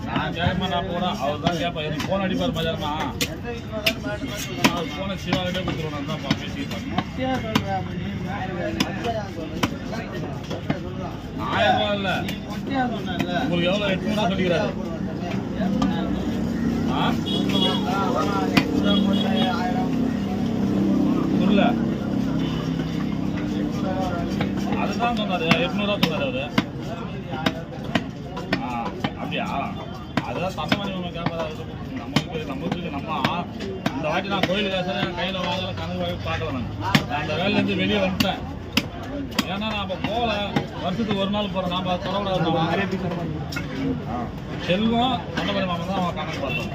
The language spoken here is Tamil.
நான் கேட்கமா நான் போனேன் அவர் தான் கேட்பேன் எனக்கு ஃபோன் அடிப்பார் மதியானமா அவர் ஃபோனை சிவாகிட்டே கொடுத்துருவோம் தான் பேசியிருப்பாங்க 1000 ரூபா இல்லை உங்களுக்கு எவ்வளோ 800 சொல்லிக்கிறாரு புரியல அதுதான் சொன்னார் 800 சொன்னார் அவரு அப்படியா அதுதான் தண்டமணி கேட்பாரு நம்மளுக்கு நம்ம இந்த வாட்டி நான் கோயில் கேசறேன் கையில் வாங்கல கணக்கு வாங்கி பார்க்கல நான் அந்த வேலையிலேருந்து வெளியே வந்துட்டேன் ஏன்னா நம்ம போகல வருஷத்துக்கு ஒரு நாள் போகிறோம் நாம் அதை தொடக்கூடாது செல்வம் தண்டமணி மாமன் தான் அவன் கணக்கு பார்த்தோம்